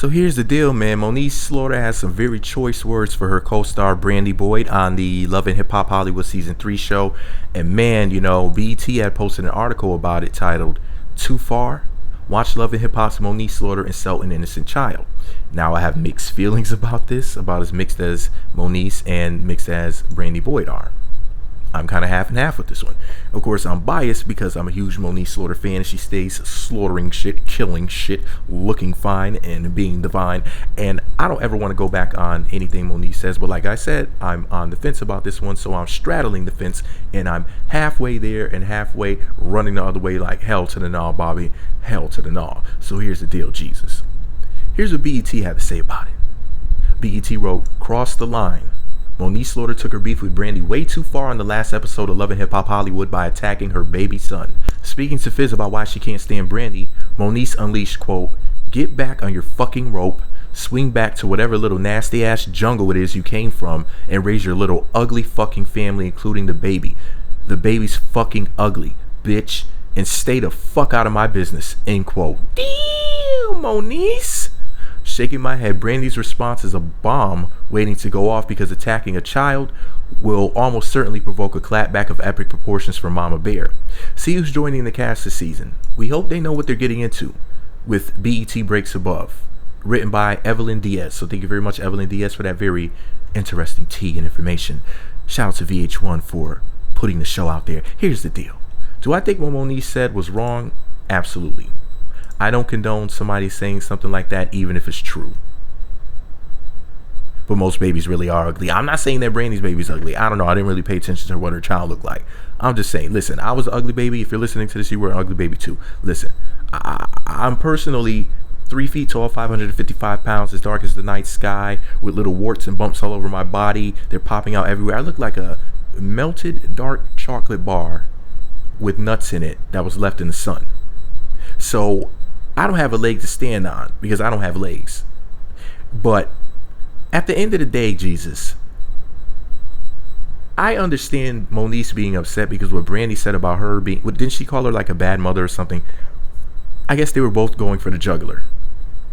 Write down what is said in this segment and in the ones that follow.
So here's the deal, man. Moniece Slaughther has some very choice words for her co-star Brandi Body on the Love and Hip Hop Hollywood Season 3 show. And man, BET had posted an article about it titled, Too Far? Watch Love and Hip Hop's Moniece Slaughther insult an innocent child. Now I have mixed feelings about this, about as mixed as Moniece and mixed as Brandi Body are. I'm kind of half and half with this one. Of course, I'm biased because I'm a huge Moniece Slaughther fan and she stays slaughtering shit, killing shit, looking fine, and being divine. And I don't ever want to go back on anything Moniece says, but like I said, I'm on the fence about this one, so I'm straddling the fence and I'm halfway there and halfway running the other way like hell to the gnaw, Bobby, hell to the gnaw. So here's the deal, Jesus. Here's what BET had to say about it. BET wrote, "Cross the line. Moniece Slaughther took her beef with Brandi way too far on the last episode of Love and Hip Hop Hollywood by attacking her baby son." Speaking to Fizz about why she can't stand Brandi, Moniece unleashed, quote, "Get back on your fucking rope, swing back to whatever little nasty ass jungle it is you came from, and raise your little ugly fucking family, including the baby. The baby's fucking ugly, bitch, and stay the fuck out of my business," end quote. Damn, Moniece. Shaking my head, Brandi's response is a bomb waiting to go off because attacking a child will almost certainly provoke a clapback of epic proportions from Mama Bear. See who's joining the cast this season. We hope they know what they're getting into with BET Breaks Above, written by Evelyn Diaz. So thank you very much, Evelyn Diaz, for that very interesting tea and information. Shout out to VH1 for putting the show out there. Here's the deal. Do I think what Moniece said was wrong? Absolutely. I don't condone somebody saying something like that, even if it's true. But most babies really are ugly. I'm not saying that Brandi's baby's ugly. I don't know. I didn't really pay attention to what her child looked like. I'm just saying, listen, I was an ugly baby. If you're listening to this, you were an ugly baby too. Listen, I'm personally 3 feet tall, 555 pounds, as dark as the night sky, with little warts and bumps all over my body. They're popping out everywhere. I look like a melted dark chocolate bar with nuts in it that was left in the sun. So I don't have a leg to stand on because I don't have legs. But at the end of the day, Jesus, I understand Moniece being upset because what Brandi said about her being, didn't she call her like a bad mother or something? I guess they were both going for the jugular.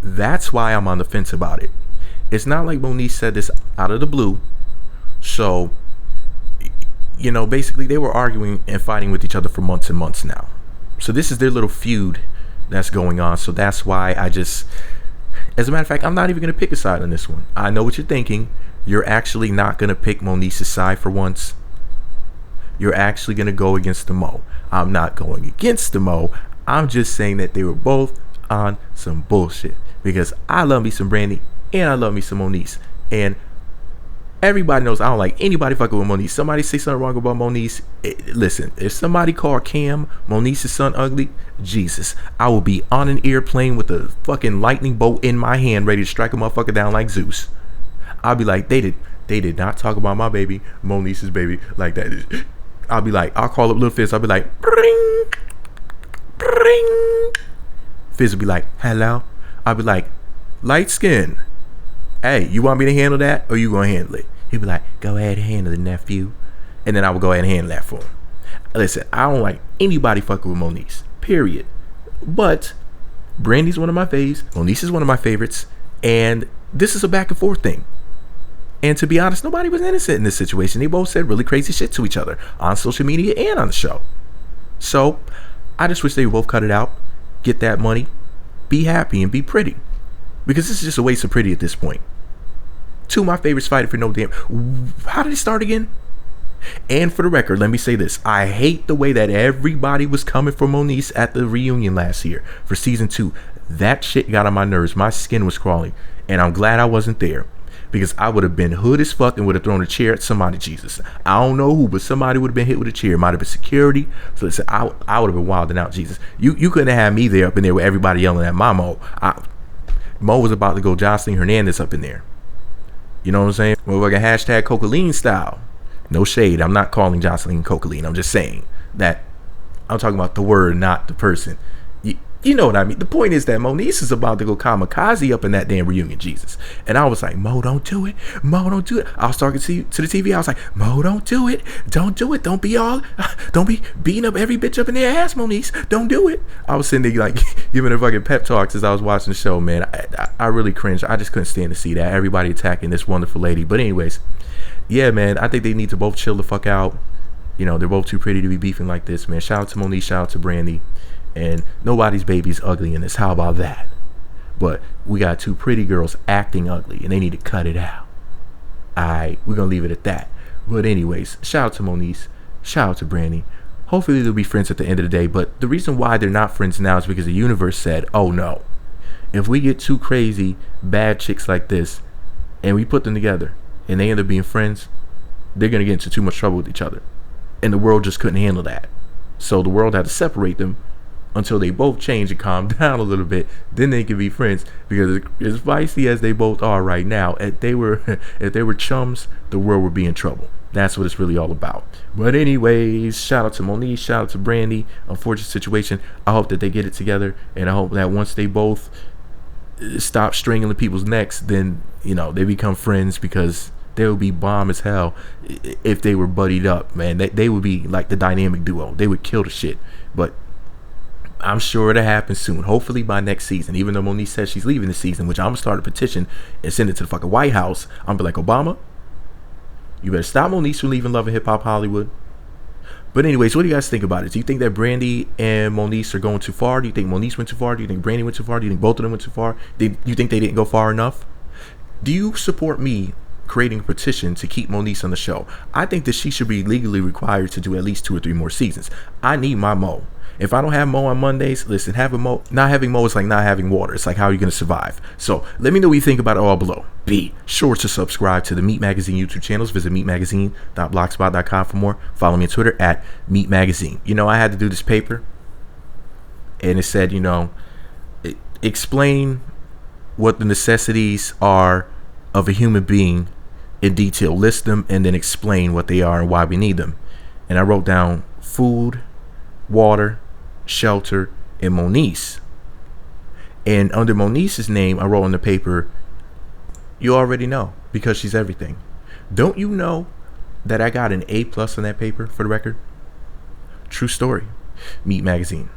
That's why I'm on the fence about it. It's not like Moniece said this out of the blue. So, basically they were arguing and fighting with each other for months and months now. So this is their little feud that's going on. So that's why as a matter of fact, I'm not even going to pick a side on this one. I know what you're thinking. You're actually not going to pick Moniece's side for once. You're actually going to go against the Mo. I'm not going against the Mo. I'm just saying that they were both on some bullshit because I love me some Brandi and I love me some Moniece. And everybody knows I don't like anybody fucking with Moniece. Somebody say something wrong about Moniece. Listen, if somebody called Cam Moniece's son ugly, Jesus, I will be on an airplane with a fucking lightning bolt in my hand ready to strike a motherfucker down like Zeus. I'll be like, they did not talk about my baby, Moniece's baby, like that. I'll be like, I'll call up Lil Fizz. I'll be like, bring, bring. Fizz will be like, hello. I'll be like, light skin. Hey, you want me to handle that or you gonna handle it? He'd be like, go ahead and handle it, nephew. And then I would go ahead and handle that for him. Listen, I don't like anybody fucking with Moniece, period. But Brandi's one of my faves. Moniece is one of my favorites. And this is a back and forth thing. And to be honest, nobody was innocent in this situation. They both said really crazy shit to each other on social media and on the show. So I just wish they would both cut it out, get that money, be happy, and be pretty. Because this is just a waste of pretty at this point. Two of my favorites fighting for no damn. How did it start again? And for the record, let me say this. I hate the way that everybody was coming for Moniece at the reunion last year for season 2. That shit got on my nerves. My skin was crawling. And I'm glad I wasn't there. Because I would have been hood as fuck and would have thrown a chair at somebody, Jesus. I don't know who, but somebody would have been hit with a chair. It might have been security. So listen, I would have been wilding out, Jesus. You couldn't have had me there up in there with everybody yelling at my Mo. Mo was about to go Jocelyn Hernandez up in there. You know what I'm saying? Well, like a hashtag Cocaine style. No shade. I'm not calling Jocelyn Cocaine. I'm just saying that I'm talking about the word, not the person. You know what I mean? The point is that Moniece is about to go kamikaze up in that damn reunion, Jesus. And I was like, Mo, don't do it. Mo, don't do it. I was talking to the TV. I was like, Mo, don't do it. Don't do it. Don't be beating up every bitch up in their ass, Moniece. Don't do it. I was sitting there like giving her fucking pep talks as I was watching the show, man. I really cringed. I just couldn't stand to see that. Everybody attacking this wonderful lady. But anyways, yeah, man, I think they need to both chill the fuck out. You know, they're both too pretty to be beefing like this, man. Shout out to Moniece. Shout out to Brandi. And nobody's baby is ugly in this. How about that? But we got two pretty girls acting ugly, and they need to cut it out. Alright, we're gonna leave it at that. But anyways, shout out to Moniece. Shout out to Brandi. Hopefully they'll be friends at the end of the day. But the reason why they're not friends now is because the universe said, oh no, if we get two crazy bad chicks like this and we put them together and they end up being friends, they're gonna get into too much trouble with each other. And the world just couldn't handle that. So the world had to separate them until they both change and calm down a little bit. Then they can be friends, because as feisty as they both are right now, if they were chums, the world would be in trouble. That's what it's really all about. But anyways, shout out to Moniece, shout out to Brandi. Unfortunate situation. I hope that they get it together, and I hope that once they both stop strangling people's necks, then they become friends, because they would be bomb as hell if they were buddied up, man. They would be like the dynamic duo. They would kill the shit. But I'm sure it'll happen soon. Hopefully by next season. Even though Moniece says she's leaving this season, which I'm gonna start a petition and send it to the fucking White House. I'm gonna be like, Obama, you better stop Moniece from leaving Love and Hip Hop Hollywood. But anyways, what do you guys think about it? Do you think that Brandi and Moniece are going too far? Do you think Moniece went too far? Do you think Brandi went too far? Do you think both of them went too far? Do you think they didn't go far enough? Do you support me creating a petition to keep Moniece on the show? I think that she should be legally required to do at least 2 or 3 more seasons. I need my Mo. If I don't have Mo on Mondays, listen, not having Mo is like not having water. It's like, how are you going to survive? So let me know what you think about it all below. Be sure to subscribe to the Meat Magazine YouTube channels. Visit meatmagazine.blogspot.com for more. Follow me on Twitter at Meat Magazine. I had to do this paper, and it said, explain what the necessities are of a human being in detail. List them and then explain what they are and why we need them. And I wrote down food, water, shelter, and Moniece. And under Moniece's name, I wrote on the paper, you already know, because she's everything. Don't you know that I got an A+ on that paper, for the record? True story. Meat Magazine.